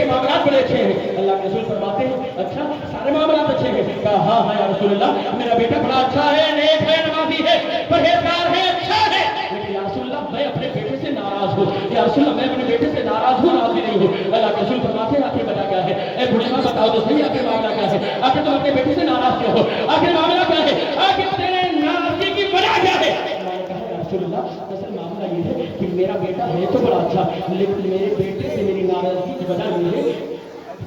के मामलात बड़े अच्छे हैं। अल्लाह के रसूल फरमाते हैं अच्छा सारे मामलात अच्छे हैं? कहा हाँ हाँ या रसूल अल्लाह, मेरा बेटा बड़ा अच्छा है, नेक है, नमाजी है, परहेजगार है, अच्छा है, लेकिन या रसूल अल्लाह मैं अपने बेटे से नाराज हूँ। या रसूल अल्लाह मैं अपने बेटे से नाराज हूँ, राजी नहीं हूँ। अल्लाह के रसूल फरमाते हैं आखिर वजह क्या है? ए बूढ़ी माँ बताओ तो सही आखिर मामला क्या है? आखिर तुम अपने बेटे से नाराज क्यों हो? आखिर मामला क्या है? आखिर तेरे नाराजगी की वजह क्या है? मैंने कहा या रसूल अल्लाह असल मामला ये है कि मेरा बेटा है तो बड़ा अच्छा, लेकिन मेरे बेटे से मेरी नाराजगी की वजह ये है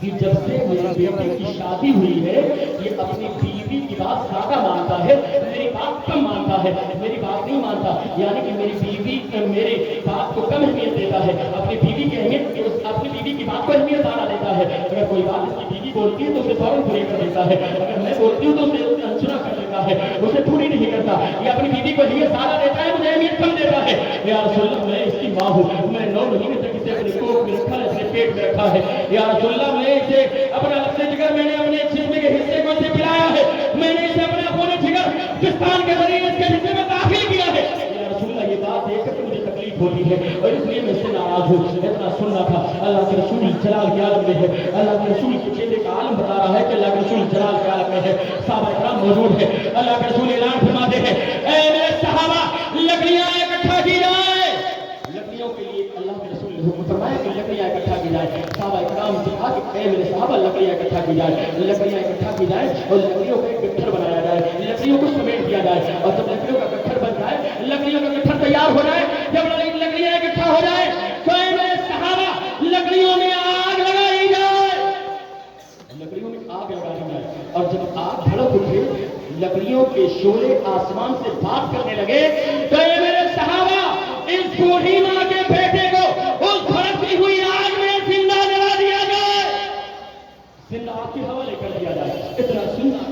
कि जब से मेरे बेटे की शादी हुई है ये अपनी बीवी की बात ज्यादा मानता है, मेरी बात कम मानता है, मेरी बात नहीं मानता। यानी कि मेरी बीवी मेरी बात को कम अहमियत देता है, अपनी बीवी की अहमियत, अपनी बीवी की बात को अहमियत ज्यादा देता है। अगर कोई बात इसकी बीवी बोलती है तो उसे फौरन पूरी कर देता है, अगर मैं बोलती हूँ तो उसे अनसुना कर देता है, उसे पूरी नहीं करता। ये अपनी बीवी को अहमियत ज्यादा देता है, मुझे अहमियत कम देता है। या रसूल अल्लाह मैं इसकी माँ हूँ, मैं 9 महीने तक इसे अपने कोख में रखा है, अपने पेट में रखा है। या रसूल अल्लाह मैं इसे अपना लफ्ज़ जिगर मैंने अपने जिस्म के हिस्से को इसे पिलाया है, मैंने इसे अपने खून जिगर पिस्तान के जरिए इसके हिस्से में दाखिल किया है। या रसूल अल्लाह ये बात देखकर मुझे तकलीफ होती है और इसलिए मैं इससे नाराज हूँ। इतना सुनना था। अल्लाह के रसूल जलाल के आलम में है, अल्लाह के रसूल के चेहरे का आलम बता रहा है कि अल्लाह के रसूल जलाल के आलम में है, सहाबा इकराम मौजूद है। अल्लाह के रसूल ऐलान फरमाते हैं ऐ मेरे सहाबा लकड़ियां इकट्ठा की जाए। लकड़ियों के लिए अल्लाह के रसूल ने हुक्म फरमाया कि लकड़ियां इकट्ठा की जाए। सहाबा इकराम से कहा कि ऐ मेरे सहाबा लकड़ियां इकट्ठा की जाए, लकड़ियां इकट्ठा की जाए और लकड़ियों का एक गट्ठर बनाया जाए, लकड़ियों को समेट दिया जाए और जब लकड़ियों का गट्ठर बन जाए, लकड़ियों का गट्ठर तैयार हो जाए, जब लकड़ियां इकट्ठा हो जाए तो ऐ मेरे सहाबा लकड़ियों में आग लगाई जाए, लकड़ियों में आग लगाई जाए और जब आग भड़क उठे, लकड़ियों के शोले आसमान से बात करने लगे तो ऐ मेरे सहाबा इस बूढ़ी माँ के बेटे को उस भड़कती हुई आग में जिंदा जला दिया जाए, जिंदा आग के हवाले कर दिया जाए। इतना सुनना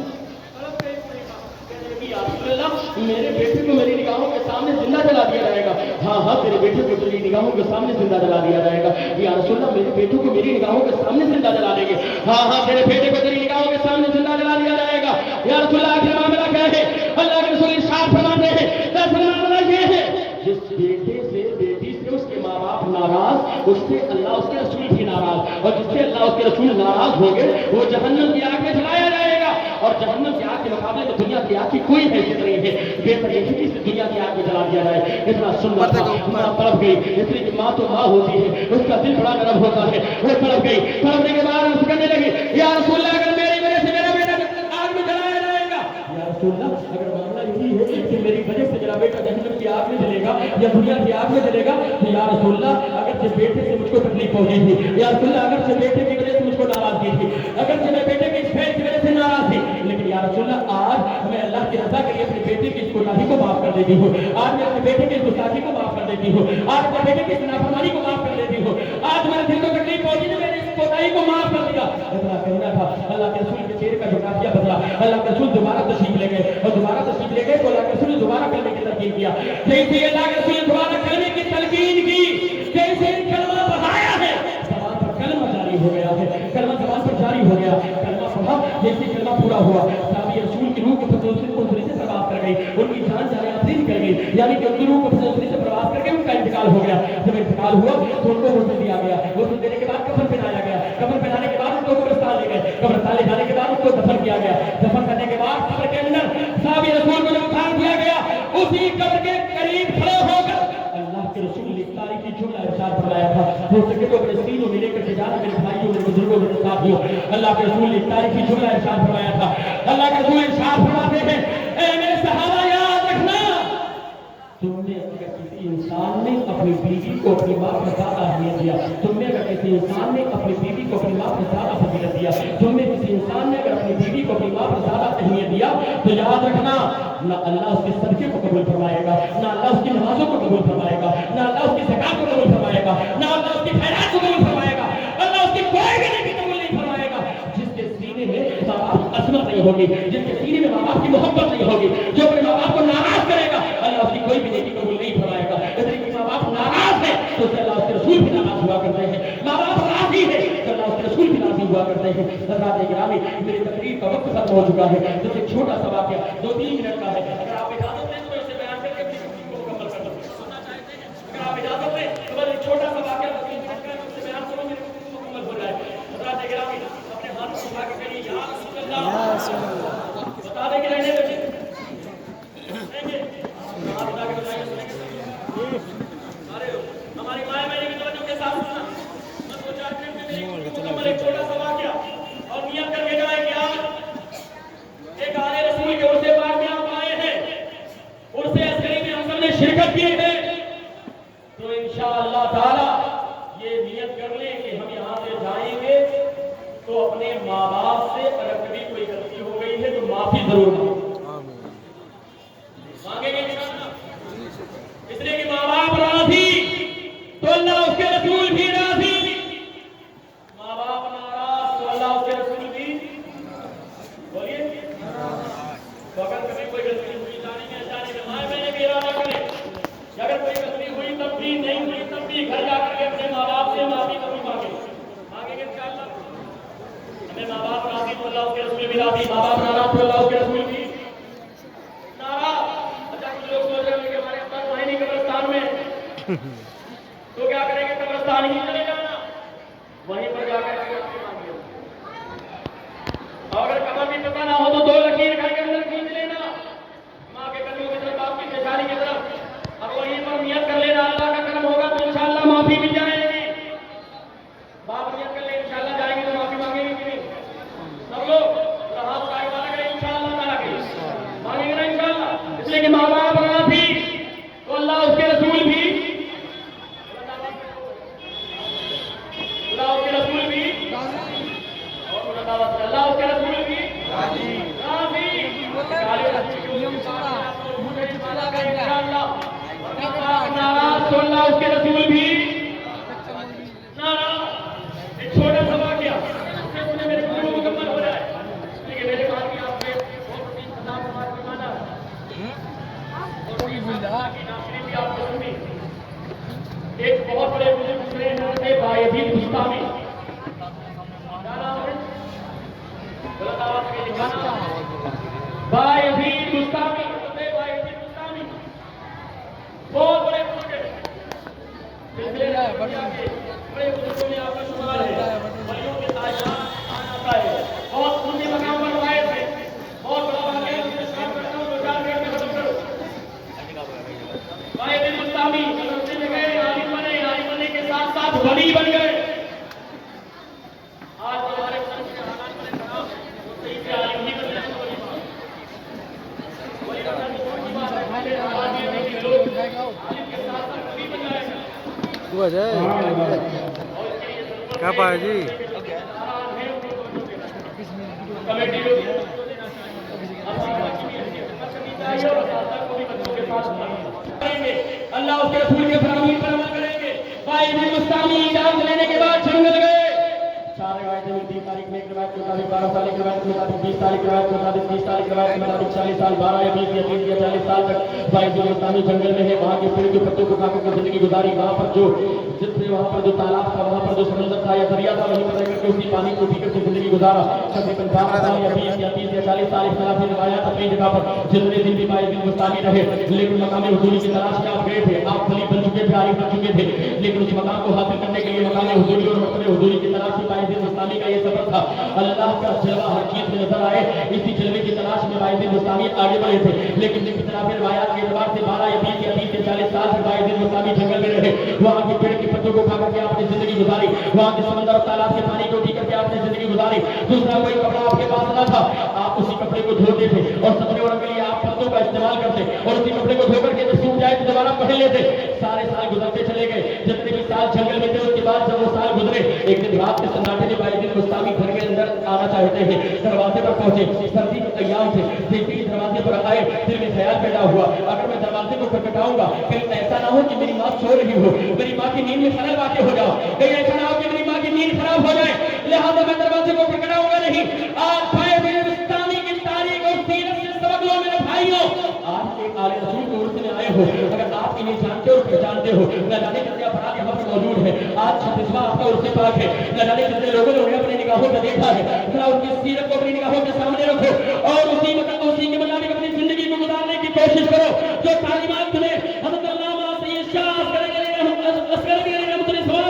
मेरे बेटे को मेरी निगाहों के सामने जिंदा जला दिया जाएगा। हाँ हाँ तेरे बेटे को तेरी निगाहों के सामने जिंदा जला दिया जाएगा। या रसूल अल्लाह मेरे बेटे को मेरी निगाहों के सामने जिंदा जला देंगे। हाँ हाँ तेरे बेटे को तेरी निगाहों के सामने जिंदा जला दिया जाएगा। या रसूल अल्लाह आखिर मामला क्या है? अल्लाह के रसूल इरशाद फरमाते हैं दरअसल मामला ये है जिस बेटे से बेटी से उसके माँ बाप नाराज, उससे अल्लाह उसके रसूल भी नाराज, और जिससे अल्लाह उसके रसूल नाराज हो गए वो जहन्नम की आग में जलाया जाएगा। और जहन्नम की आग के मुकाबले में दुनिया की आग की कोई हैसियत नहीं है। बेहतर यही कि इसे दुनिया की आग में जला दिया जाए। इतना सुनना था, माँ तड़प गई, इसलिए कि माँ तो माँ होती है, उसका दिल बड़ा नरम होता है। वो तड़प गई, तड़पने के बाद उसको कहने लगी या रसूल अल्लाह अगर मेरी वजह से मेरा बेटा आग में जलाया जाएगा, या रसूल अल्लाह अगर मामला यही है कि मेरी वजह से मेरा बेटा जहन्नम की आग में जलेगा या दुनिया की आग में जलेगा तो या रसूल अल्लाह अगर से बेटे से मुझको तकलीफ होगी थी, या रसूल अल्लाह अगर से बेटे की वजह से मुझको नाराजगी थी, अगर से मैं बेटे के इस फेल की वजह से नाराज थी, लेकिन या रसूल अल्लाह आज मैं अल्लाह की रज़ा के लिए अपने बेटे की इस गुनाही को माफ कर देती हूँ, आज मैं अपने बेटे की इस गुस्ताखी को माफ कर देती हूँ, आज अपने बेटे की इस नाफरमानी को माफ कर देती हूँ, आज मेरे दिल को तकलीफ होगी तो मैंने इस गुनाही को माफ कर दिया। इतना कहना था। अल्लाह के रसूल के चेहरे का जो काफिया बदला, अल्लाह के रसूल दोबारा तशरीफ ले गए और दोबारा तशरीफ ले गए तो अल्लाह के रसूल ने दोबारा कलमे की तलकीन किया। जैसे अल्लाह के रसूल ने दोबारा कलमे की तलकीन की, जैसे कलमा पढ़ाया है ज़बान पर कलमा जारी हो गया है, कलमा ज़बान पर जारी हो गया, कलमा पढ़ा, जैसे कलमा पूरा हुआ साहबी रसूल की रूह को फजूल से प्रवास कर गई, उनकी जान जाने आफरीन कर गई, यानी कि उनकी रूह को फजूल से प्रवास करके उनका इंतकाल हो गया। जब इंतकाल हुआ तो उनको गुस्ल दिया गया, गुस्ल देने के बाद कफन पहनाया गया, कफन पहनाने के बाद उनको कब्रिस्तान ले गए, कब्रिस्तान ले जाने के बाद उनको दफन किया गया, दफन करने के बाद कब्र के अंदर साहबी रसूल को जब उतार दिया गया उसी कब्र के करीब खड़े होकर अल्लाह के रसूल ने तारीखी जुमला इरशाद फरमाया था, हो सके तो अपने सीनों में लेकर के जाना मेरे भाइयों मेरे बुजुर्गों मेरे साथियों। अल्लाह के रसूल ने तारीखी जुमला इरशाद फरमाया था। अल्लाह के रसूल इरशाद फरमाते हैं ऐ मेरे सहाबा याद रखना तुमने अगर किसी इंसान ने अपनी बीवी को अपनी माँ से ज्यादा अहमियत दिया, तुमने अगर किसी इंसान ने अपनी बीवी को अपनी माँ से ज्यादा फजीलत दिया, तुमने किसी इंसान ने अगर अपनी बीवी को अपनी माँ से ज्यादा अहमियत दिया तो याद रखना ना अल्लाह उसके सदके को कबूल फरमाएगा, ना अल्लाह उसकी नमाजों को कबूल फरमाएगा, ना अल्लाह उसकी ज़कात को कबूल फरमाएगा, ना अल्लाह उसकी खैरात को कबूल फरमाएगा, अल्लाह उसकी कोई भी नेकी कबूल नहीं फरमाएगा। जिसके सीने में माँ बाप की अज़मत नहीं होगी, जिसके सीने में माँ बाप की मोहब्बत नहीं होगी, जो अपने माँ बाप को नाराज करेगा अल्लाह उसकी कोई भी नेकी कबूल नहीं फरमाएगा। यदि माँ बाप नाराज है तो उससे अल्लाह उसके रसूल भी नाराज हुआ करते हैं, माँ बाप राजी है तो अल्लाह उसके रसूल भी राजी हुआ करते हैं। हज़रात गिरामी मेरी तकरीर का वक्त खत्म हो चुका है, जो एक छोटा सा वाक़या 2-3 मिनट का है, अगर आप इजाजत दें तो इसे बयान करके अपनी तकरीर को मुकम्मल कर दो। सुनना चाहते हैं? अगर आप इजाजत दें तो बस एक छोटा सा वाक़या 2-3 मिनट का है, उससे बयान करो मेरी तकरीर मुकम्मल हो जाए। एक छोटा सा वाकया और नियत करके जाए कि आज एक आले रसूल के उर्से पाक में आप आए हैं, उर्से अस्करी में हम सब ने शिरकत की है, तो इंशाअल्लाह ताला ये नियत कर लें कि हम यहाँ से जाएंगे तो अपने माँ बाप से अगर कभी कोई गलती हो गई है तो माफी जरूर मांगेंगे इंशाअल्लाह, इसलिए कि माँ बाप राजी तो अल्लाह उसके रसूल भी राजी, माँ बाप नाराज तो अल्लाह उसके रसूल भी, बोलिए, तो अगर कभी कोई गलती हुई जाने में अनजाने में माए मैंने भी इरादा करे, अगर कोई गलती हुई तब भी, नहीं हुई तब भी घर जाकर के अपने माँ बाप से माफी कभी मांगेंगे इंशाअल्लाह। हमें माँ बाप राजी तो अल्लाह उसके रसूल भी राजी, माँ बाप नाराज तो अल्लाह उसके रसूल भी नाराज। अच्छा कुछ लोग सोच रहे हैं कि हमारे अब्बा तो है नहीं कब्रिस्तान में, तो क्या करेंगे, कब्रिस्तान ही चले जाना, वहीं पर जाकर के अगर कब्र भी पता ना हो तो 2 लकीर घर के अंदर खींच लेना, माँ के कदमों की तरफ, बाप की पेशानी की तरफ, अब वहीं पर नियत कर लेना, अल्लाह का करम होगा तो इंशाअल्लाह माफी मिल जाएगी। बाप नियत कर ले इंशाअल्लाह जाएंगे तो माफी मांगेंगे कि नहीं, सब लोग हाथ उठा के वादा करें इंशाअल्लाह ताला के मांगेंगे ना इंशाअल्लाह। इसलिए कि माँ बाप राजी तो अल्लाह उसके रसूल भी, अल्लाह उसके रसूल भी, अल्लाह उसके रसूल भी राजी, नाराज तो अल्लाह उसके रसूल भी नाराज। एक छोटा सा वाकया उससे मेरे गुरु मुकम्मल हो जाए, लेकिन मेरे बात की आपने बहुत माना भी आपको सुनी। एक बहुत बड़े बुजुर्ग गुजरे हैं बायजीद बुस्तामी, बायजीद बुस्तामी, बायजीद बुस्तामी बहुत बड़े बुजुर्ग हैं, बड़े बुजुर्गों में आपका शुमार है, वलियों के ताजदार आता है, बहुत ऊंचे मकाम पर आए थे, बहुत बड़ा वाकया मुझे शाम करता हूँ 2-4 मिनट में खत्म करो। बायजीद बुस्तामी मदरसे में गए, आलिम बनने के साथ साथ वली बन गए। आज हमारे हालात बड़े खराब हैं, तो सही से आलिम नहीं बन रहे, वली बनना तो छोटी बात है, पहले आवाज ये थी कि लोग आलिम के साथ साथ वली बन जाए। क्या पाया जी कमेटी अल्लाह उसके रसूल के फरमान पर अमल करेंगे। बायजीद बुस्तामी इजाजत लेने के बाद जंगल गए। 4 रिवायतें मिलती हैं, तारीख में एक रिवायत के मुताबिक 12 साल, एक रिवायत के मुताबिक 20 साल, एक रिवायत के मुताबिक 30 साल, एक रिवायत के मुताबिक 40 साल, 12 या 20 या 30 या 40 साल तक बायजीद बुस्तामी जंगल में है। वहाँ के पेड़ के पत्तों को खाकर के जिंदगी गुजारी। वहाँ पर जो तालाब था, वहाँ पर जो समुद्र था या दरिया था, वहीं पर रहकर के उसी पानी को पीकर के जिंदगी गुजारा। तकरीबन 12 साल या 20 या 30 या 40 साल इख्तिलाफी रिवायात अपनी जगह पर जितने दिन भी बायजीद बुस्तामी रहे, लेकिन मकाम हुजूरी की तलाश में आप गए थे, आप वली बन चुके थे, आरिफ बन चुके थे, लेकिन उस मकाम को हासिल करने के लिए मकाम हुजूरी और मकसद हुजूरी की तलाश में बायजीद बुस्तामी का ये सफर था। अल्लाह का जलवा हर चीज में नजर आए, इसी जलवे की तलाश में बायजीद बुस्तामी आगे बढ़े थे, लेकिन इख्तिलाफी रिवायात के एतबार से 12 या 20 या 30 या 40 साल से बायजीद बुस्तामी जंगल में रहे। वहाँ के पेड़ के पत्तों को खाकर के आपने जिंदगी गुजारी, वहाँ के समंदर और तालाब के पानी को पीकर के आपने जिंदगी गुजारी। दूसरा कोई कपड़ा आपके पास न था, आप उसी कपड़े को धोते थे और सपने और के लिए आप पत्तों का इस्तेमाल करते और उसी कपड़े को धोकर के जब सूख जाए तो दोबारा पहन लेते। सारे साल गुजरते चले गए, जितने भी साल जंगल में थे, उसके बाद जब वो साल गुजरे, एक दिन रात के सन्नाटे में बायजीद बुस्तामी घर के अंदर आना चाहते थे, दरवाजे पर पहुंचे, सर्दी के अय्याम थे, जैसे ही दरवाजे पर आए दिल में ख्याल पैदा हुआ, अगर मैं दरवाजे को खटखटाऊंगा कहीं ऐसा ना हो कि मेरी माँ सो रही हो, मेरी माँ की नींद में खलल वाक़ हो जाओ, कहीं ऐसा ना हो कि मेरी माँ की नींद खराब हो जाए, लिहाजा मैं दरवाजे को खटखटाऊंगा नहीं। आज बायजीद बुस्तामी की तारीख और सीरत से सबक लो मेरे भाइयों। आज एक आले रसूल के उर्स में आए हो, अगर आप इन्हें जानते और पहचानते हो, न जाने कितने अफराद यहाँ पर मौजूद है। आज 36वां आपका उर्स पाक है, न जाने कितने लोगों ने उन्हें अपनी निगाहों से देखा है। जरा उनकी सीरत को अपनी निगाहों के सामने रखो और उसी के मुताबिक अपनी जिंदगी को गुजारने की कोशिश करो। जो तालीमात तुम्हें हज़रत अल्लामा सैयद शाह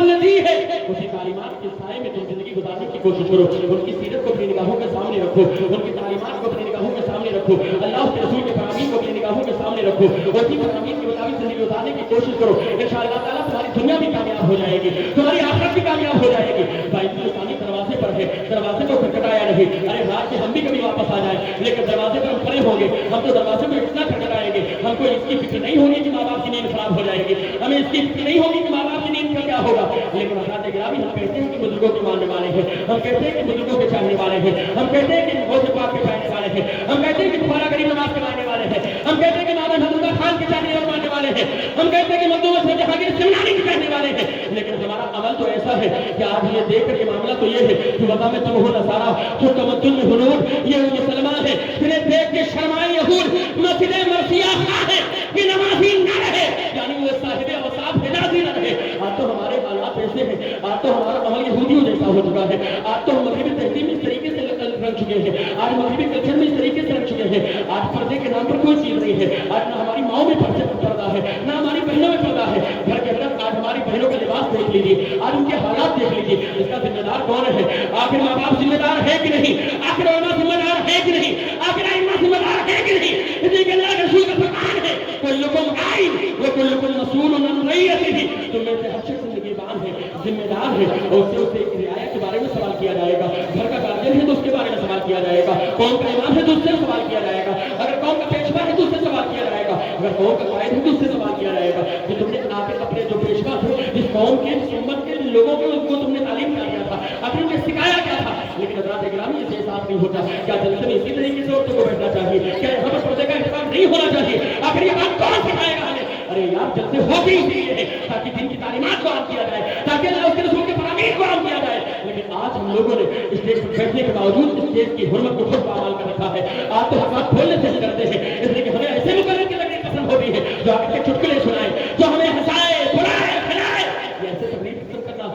ने दी है, उसी तालीमात के साए में तुम जिंदगी गुजारने की कोशिश करो। उनकी सीरत को अपनी निगाहों के सामने रखो, उनकी तालीमात को अपनी निगाहों के सामने रखो, अल्लाह के रसूल के फरमान को अपनी निगाहों के सामने रखो, उसी फरमान के मुताबिक जिंदगी गुजारने की कोशिश करो। इंशाअल्लाह ताला तुम्हारी दुनिया भी कामयाब कामयाब हो जाएगी, तुम्हारी आखिरत भी कामयाब हो जाएगी। भाई इंसानी दरवाजे पर है, दरवाजे को खटखटाया नहीं। अरे रात के हम भी कभी वापस आ जाए, लेकिन दरवाजे पर हम खड़े होंगे, हम तो दरवाजे में इतना खटखटाएंगे, हमको इसकी फिक्र नहीं होगी कि माँ बाप की नींद खराब हो जाएगी, हमें इसकी फिक्र नहीं होगी कि माँ बाप की नींद का क्या होगा। लेकिन हज़रात गिरामी हम कहते हैं कि बुजुर्गों के मानने वाले हैं, हम कहते हैं कि बुजुर्गों के चाहने वाले हैं, हम कहते हैं कि गौसे पाक के चाहने वाले हैं, हम कहते हैं कि तुम्हारा गरीब नवाज के मानने वाले हैं, हम कहते हैं कि मामा हजूर खान के चाहने और मानने वाले हैं, हम कहते हैं कि मखदूम से जहांगीर सिमनानी के चाहने वाले हैं। लेकिन हमारा अमल तो ऐसा है कि आज ये देख कर ये मामला तो ये है कि वज़ा में तुम हो नसारा जो तमद्दुन में हुनूर, ये वो मुसलमान है जिन्हें देख के शर्माए यहूद मस्जिद मरसिया है कि नमाजी न रहे, यानी वो साहिब वसाफ हिजाजी न रहे। आज तो हमारे हालात ऐसे हैं, आज तो हमारा अमल यहूदियों जैसा हो चुका है, आज तो हम मगरिबी तहजीब इस तरीके से रंग चुके हैं, आज मगरिबी कल्चर में इस तरीके से रंग चुके हैं, आज पर्दे के नाम पर कोई चीज नहीं है, आज ना हमारी माओ में पर्दा है, ना हमारी बहनों में पर्दा है। घर के अंदर आज हमारी बहनों का लिबास देख लीजिए, आज उनके हालात देख लीजिए, इसका जिम्मेदार कौन है? आखिर माँ बाप जिम्मेदार है कि नहीं? आखिर उलमा जिम्मेदार है कि नहीं? आखिर आइम्मा जिम्मेदार है कि नहीं? इसी के अल्लाह के रसूल का फरमान है, कुल्लुकुम राइन व कुल्लुकुम मसऊलुन अन रइयतिही, तुम में से हर शख्स निगहबान है, जिम्मेदार है, और उससे रियाया के बारे में सवाल किया जाएगा। घर का गार्जियन है तो उसके बारे में सवाल किया जाएगा, कौम का इमाम है तो उससे सवाल किया जाएगा, अगर कौम का पेशवा है तो उससे सवाल किया जाएगा, अगर कौम का कायद है तो उससे सवाल किया जाएगा कि तुमने आखिर अपने जो पेशवा थे जिस कौम के जिस उम्मत के लोगों के उसको तुमने तालीम क्या दिया था, आखिर उन्हें सिखाया क्या था। लेकिन हज़रात गिरामी इसे एहसास नहीं होता। क्या जलसे में इसी तरीके से औरतों को बैठना चाहिए? क्या यहाँ पर पर्दे का इंतजाम नहीं होना चाहिए? आखिर ये बात कौन सिखाएगा हमें? अरे यार जलसे होते ही इसलिए है ताकि दिन की तालीमात को आम किया जाए, ताकि अल्लाह उसके रसूल के फरामीन को आम किया जाए। लेकिन आज हम लोगों ने स्टेज पर बैठने के बावजूद स्टेज की हुर्मत को खुद पामाल कर रखा है। आज तो हम बात बोलने से ही करते हैं, इसलिए कि हमें ऐसे मुकर्रर के लगने पसंद होती है जो आगे चुटकुले सुनाए, जो हमें हंसाए, बुलाए, खिलाए। ये ऐसे तकलीफ करना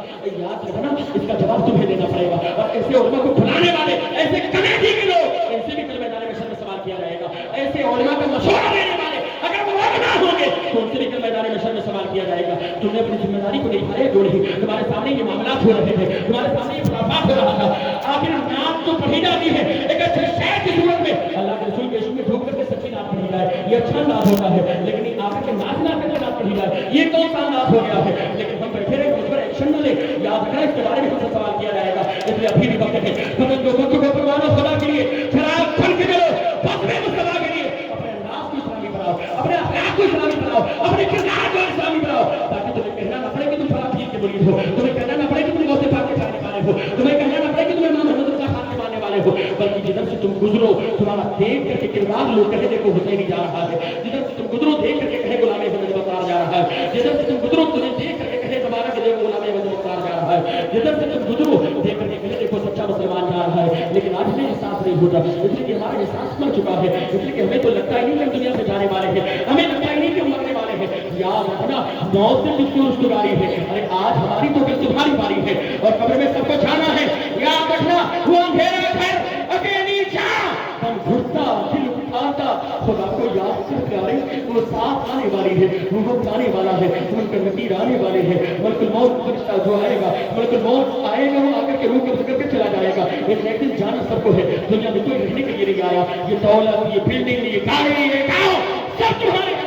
याद रखना, इसका जवाब तुम्हें देना पड़ेगा। और ऐसे उलमा को बुलाने वाले, ऐसे कमेटी के लोग, इनसे भी कल मैदान में सवाल किया जाएगा। ऐसे उलमा का मशवरा देने वाले अगर वो उलमा होंगे तो उनसे भी कल मैदान में सवाल किया जाएगा। तुमने अपनी जिम्मेदारी को निभाया क्यों नहीं? तुम्हारे सामने ये मामला हो रहे थे, तुम्हारे सामने ये खुराफात हो रहा था, आखिर नाम तो पढ़ी जाती है एक अच्छे शहर की सूरत में, अल्लाह के रसूल के इश्क में ढूंढ करके सच्ची नाम पढ़ी जाए, ये अच्छा अंदाज होता है। लेकिन आखिर के नाच ना करके नाम पढ़ी जाए, ये कौन सा अंदाज हो गया है? लेकिन हम बैठे रहे, उस पर एक्शन न ले, याद रखना इसके बारे में हमसे सवाल किया जाएगा। इसलिए अभी भी वक्त है, फतन जो वक्त को परवानो खुदा के लिए शराब फन के चलो, फतवे मुस्तफा के लिए अपने अंदाज को इस्लामी बनाओ, अपने अखलाक को इस्लामी बनाओ, अपने किरदार को इस्लामी बनाओ, ताकि तुम्हें कहना न पड़े कि तुम शराब पीर के मुरीद हो, तुम्हें कहना न पड़े कि तुम गौसे पाक के चाहने वाले हो, तुम्हें कहना न पड़े कि तुम्हें इमाम हज़रत खान के मानने वाले हो, बल्कि जिधर से तुम गुजरो तुम्हारा देख करके किरदार लोग कहे देखो हुसैनी जा रहा है, जिधर से तुम गुजरो देख करके कहे गुलाम अहमद मुख्तार जा रहा है, जिधर से तुम गुजरो तुम्हें देख करके कहे तुम्हारा के देखो गुलाम अहमद मुख्तार जा रहा है, जिधर से तुम गुजरो देख करके कहे देखो सच्चा मुसलमान जा रहा है। लेकिन आज हमें एहसास नहीं होता, इसलिए कि हमारा एहसास मर चुका है, इसलिए कि हमें तो लगता ही नहीं कि हम दुनिया से जाने वाले हैं, हमें लगता ही नहीं कि हम मरने वाले हैं। याद रखना मौत से तुझको रुस्तगारी है, अरे आज हमारी तो कल तुम्हारी बारी है और कब्र में सबको जाना है। याद रखना वो अंधेरा घर अकेली शाम हम घुटता दिल उठाता खुदा को याद कर प्यारे, वो साथ आने वाली है, वो वक्त आने वाला है, मुनकर नकीर आने वाले हैं, मलकुल मौत फरिश्ता जो आएगा, मलकुल मौत आएगा, वो आकर के रूह कब्ज़ करके चला जाएगा। एक दिन जाना सबको है, दुनिया में कोई रहने के लिए नहीं आया। ये दौलत, ये बिल्डिंग, ये गाड़ी, ये गाँव सब तुम्हारे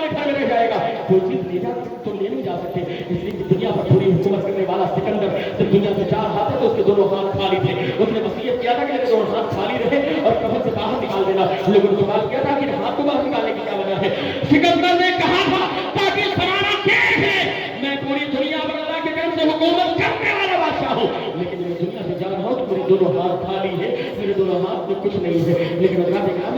घर में रह जाएगा, कोई चीज ले जा तो ले नहीं जा सकते। इसलिए कि दुनिया पर पूरी हुकूमत करने वाला सिकंदर जब दुनिया से चार हाथ है तो उसके दोनों हाथ खाली थे, उसने वसीयत किया था कि मेरे दोनों हाथ खाली रहे और कफन से बाहर निकाल देना। लोगों ने सवाल किया था कि हाथ को बाहर निकालने की क्या वजह है? सिकंदर ने कहा था ताकि जमाना देख ले मैं पूरी दुनिया पर अल्लाह के कर्म से हुकूमत करने वाला बादशाह हूँ, लेकिन मैं दुनिया से जा रहा हूँ तो मेरे दोनों हाथ खाली है, मेरे दोनों हाथ में कुछ नहीं है। लेकिन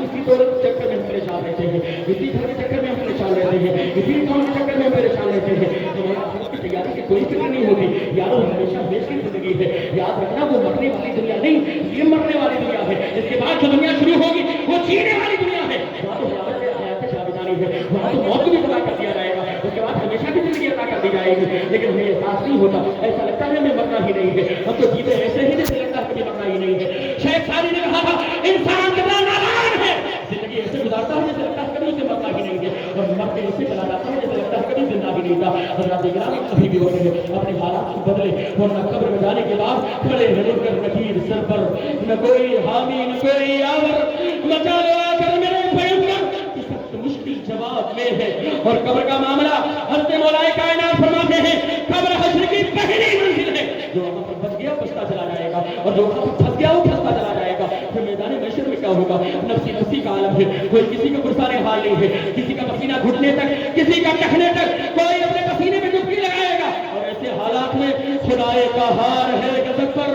इसी दौलत के चक्कर में हम परेशान रहते हैं, इसी घर के चक्कर में हम परेशान रहते हैं, इसी काम के चक्कर में हम परेशान रहते हैं। हमारी की तैयारी की कोई फिक्र नहीं होती। यारों हमेशा बेश की जिंदगी है, याद रखना वो मरने वाली दुनिया नहीं, ये मरने वाली दुनिया है। इसके बाद जो दुनिया शुरू होगी वो जीने वाली दुनिया है। वहाँ तो हयात जाविदानी है, वहाँ तो मौत को भी अता कर दिया जाएगा, उसके बाद हमेशा की जिंदगी अता कर दी जाएगी। लेकिन हमें एहसास नहीं होता, ऐसा लगता है हमें मरना ही नहीं है, हम तो जीते ऐसे ही जैसे लगता है कभी मरना ही नहीं है। शेख सादी ने कहा था इंसान कितना नादान है, जिंदगी ऐसे गुजारता है जैसे लगता है कभी उसे मरना ही नहीं है, और मर के ऐसे चला जाता है जैसे लगता है कभी जिंदा ही नहीं था। हज़रात गिरामी कभी भी होते हैं अपने हालात को बदले, वरना कब्र में जाने के बाद खड़े रहकर नकीर सर पर न कोई हामी न कोई आवर, मचा लो आकर मेरे भयंकर सख्त मुश्किल जवाब में है। और कब्र का मामला हज़रत मौलाए कायनात फरमाते हैं, कब्र हश्र और जो वहां पर फंस गया वो फंसता चला जाएगा। फिर मैदान महशर में क्या होगा? नफसी नफसी का आलम है, कोई किसी का पुरसाने हाल नहीं है, किसी का पसीना घुटने तक, किसी का टखने तक, कोई अपने पसीने में डुबकी लगाएगा। और ऐसे हालात में खुदाए का हार है गजब पर,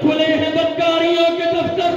खुले हैं बदकारियों के दफ्तर,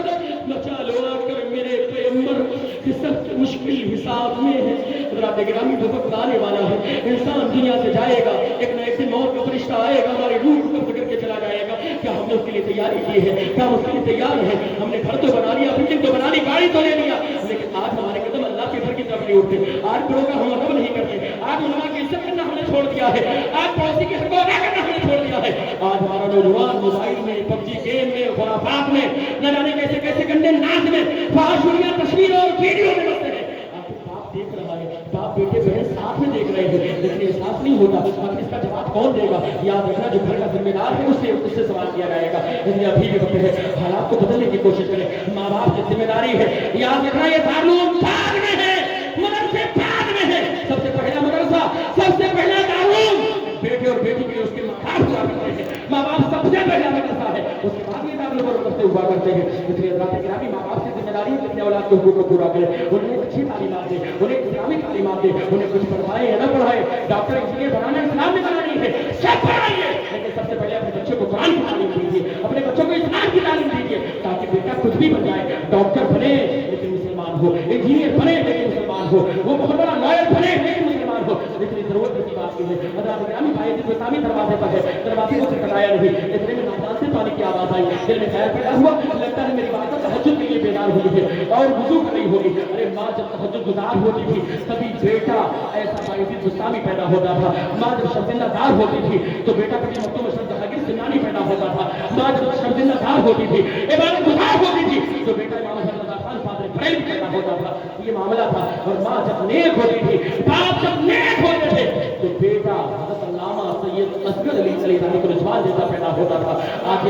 मचा लो आकर मेरे पैगंबर कि सब मुश्किल हिसाब में है। रात गिरामी जो वक्त आने वाला है, इंसान दुनिया से जाएगा, एक न एक दिन मौत का फरिश्ता आएगा, हमारी रूह को कब्ज़ करके चला जाएगा। क्या हमने उसके लिए तैयारी की है? क्या हम उसके लिए तैयार है? हमने घर तो बना लिया, बिल्डिंग तो बना ली, गाड़ी तो ले लिया, लेकिन आज हमारे कदम अल्लाह के घर की तरफ नहीं उठते। आज बड़ों का हम अदब नहीं करते, आज उलमा की इज्जत करना हमने छोड़ दिया है, आज पड़ोसी की हक अदा करना हमने छोड़ दिया है। आज हमारा नौजवान मोबाइल में, पबजी गेम में, खुराफात में, न जाने कैसे कैसे गंदे नाच में, फाहशुरियां तस्वीरों और वीडियो में मस्त है। आखिर बाप देख रहा है, बाप बेटे बहन साथ में देख रहे हैं, लेकिन एहसास नहीं होता। आखिर इसका जवाब कौन देगा? याद रखना, जो घर का जिम्मेदार है उससे सवाल किया जाएगा। इसलिए अभी भी वक्त है, हालात को बदलने की कोशिश करें। माँ बाप की जिम्मेदारी है, याद रखना, ये दारुल बाद में है, मदरसे बाद में है। सबसे पहला मदरसा, सबसे पहला दारुल बेटे और बेटी के उसके माँ बाप हुआ करते हैं। माँ बाप सबसे पहला मदरसा है, उसके बाद ये दारुल करते हुआ करते हैं। इसलिए गिरामी माँ बाप की जिम्मेदारी है कि अपने औलाद के हुकूक को पूरा करें, उन्हें अच्छी तालीमात दे, उन्हें इस्लामी तालीमात दे, उन्हें कुछ पढ़ाए या न पढ़ाए, डॉक्टर इंजीनियर बनाना इस्लाम में बनानी है, सब पढ़ाइए, लेकिन सबसे पहले अपने बच्चों को कुरान की तालीम दीजिए, अपने बच्चों को इस्लाम की तालीम दीजिए, ताकि बेटा कुछ भी बन जाए, डॉक्टर बने लेकिन मुसलमान हो, इंजीनियर बने लेकिन मुसलमान हो, वो बहुत बड़ा लॉयर बने लेकिन मुसलमान हो। लेकिन जरूरत इसी बात की है। गिरामी भाई जी इस्लामी दरवाजे पर है, दरवाजे को खटखटाया नहीं, इतने में नादान से पानी की आवाज आई, दिल में ख्याल पैदा हुआ, लगता है मेरी बात तहज्जुद के लिए बेदार हुई है और वुजू कर रही होगी। अरे माँ जब तहज्जुद गुजार होती थी तभी बेटा ऐसा बायजीद बुस्तामी पैदा होता था। माँ जब शर्जिंदादार होती थी तो बेटा कभी मक्तूम अशरफ जहांगीर सिंगानी पैदा होता था। माँ जब शर्जिंदादार होती थी, इबादत गुजार होती थी तो बेटा इमाम हसन रज़ा खान फादर बरेलवी पैदा होता था। ये मामला था। और माँ जब नेक होती थी, बाप जब नेक होते थे तो बेटा हज़रत अल्लामा सैयद असगर अली सलीलानी को रिजवान जैसा पैदा होता था। आज